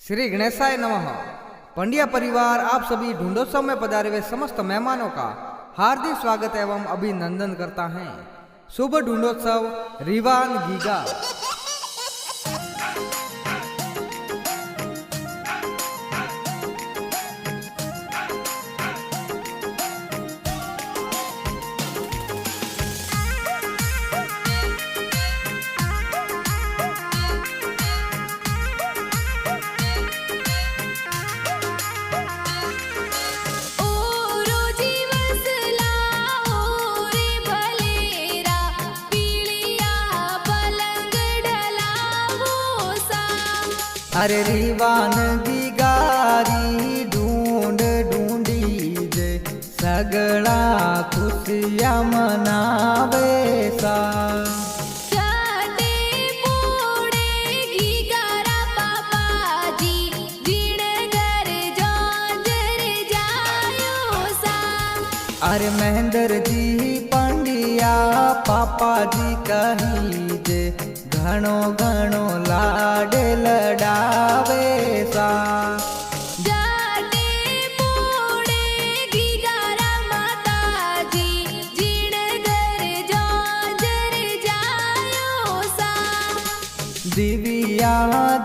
श्री गणेशाय नमः। पंड्या परिवार आप सभी ढूंढोत्सव में पधारे हुए समस्त मेहमानों का हार्दिक स्वागत एवं अभिनंदन करता है। शुभ ढूंढोत्सव रीवान गीगा। अरे रीवान गीगारी ढूंढ ढूंढी जे सगळा खुशियां मनावे सा। अरे महेंद्र जी पंडिया पापा जी कही जे घणो घणो लाड लडावे सा। दिव्या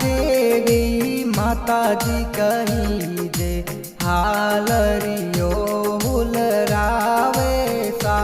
देवी माता जी कही जे हालरियो हुलरावे सा।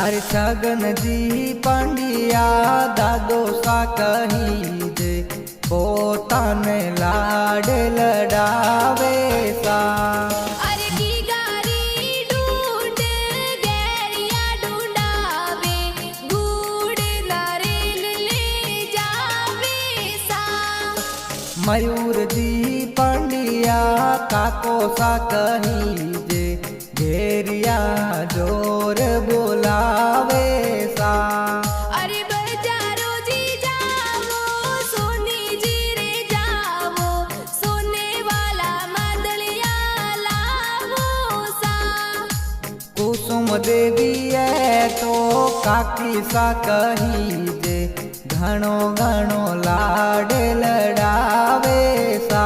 अरे छगन जी पंडिया दादो सा कही जे पोताने लाड लडावे सा। अरे गीगारी ढूंढ गैरिया ढूंढावे गुड़ नारियल ले जावे सा। मयूर जी पंडिया काको सा कही जे घेरिया जोर बोलावे सा। अरे बजारो जी जावो सोनी जी रे जावो सोने वाला मादलिया लावो सा। कुसुम देवी है तो काकी सा कही जे घणो घणो लाड लडावे सा।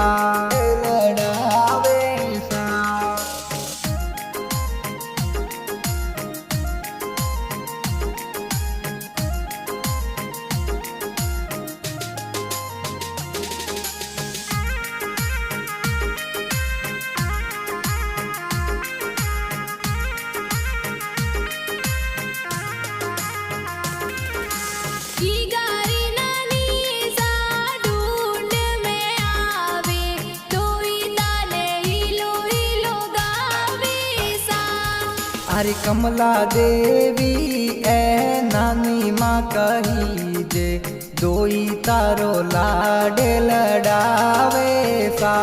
अरे कमला देवी ए नानी माँ कही जे दोई तारो लाड लडावे सा।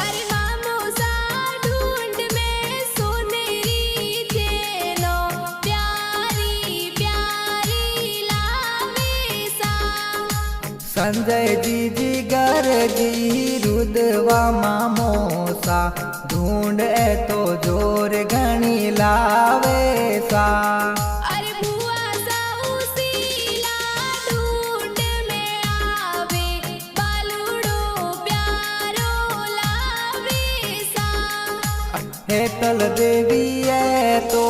अरे मामो सा ढूंढ में सोनेरी चेलो प्यारी प्यारी लावे सा। संजय जी गर जी रुदवा मामो सा ढूंढ तो जोर घणी लावे सा। अरे बुआ सा उसीला ढूंढ में आवे बालुड़ो प्यारो लावे सा। हेतल देवी है तो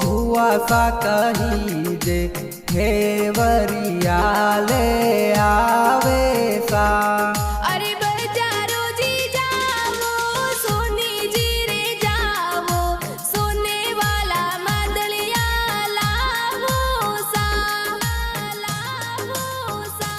भुआ सा कही जे हेवरिया ले आवे सा। अरे बजारो जी जावो सोनी जी रे जावो सोने वाला मादलिया लावो सा लावो सा।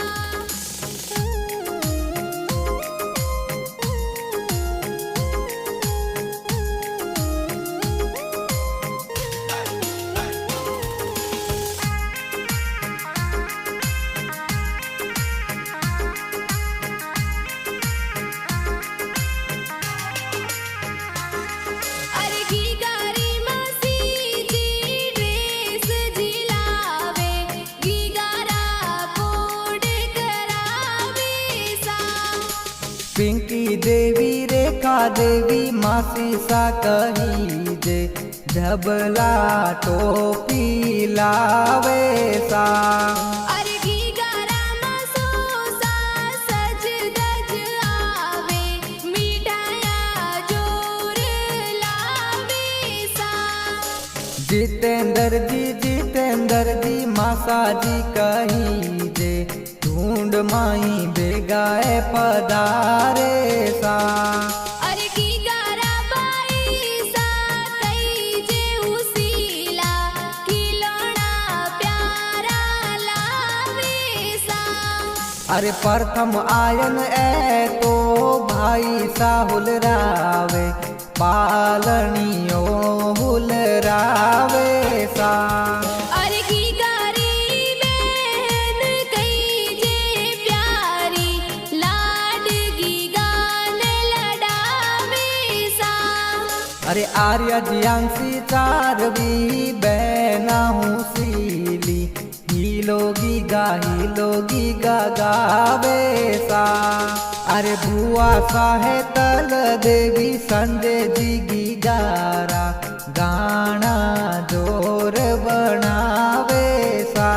पिंकी देवी रेखा देवी मासी सा कही जे धबला टोपी लावे सा अरे गीगारामा सोसा सज धज आवे मीठाया जोर लावे सा जितेंद्र जी मासा जी कही जे ढूंढ माई बेगाए पधारे सा अरे गीगारा बाई सा कई जे उसीला खिलौना प्यारा लावे सा अरे प्रथम आयन ए तो भाई सा हुलरावे पालनियो हुलरावे सा अरे गीगारी बहन कई जे प्यारी लाड गीगान लडावे सा अरे आर्या जियांसी चारवी बैना हूँ सीली हीलो गीगा गावे सा अरे बुआ सा है तल देवी संजय जी गीगारा गाना जोर बनावे सा।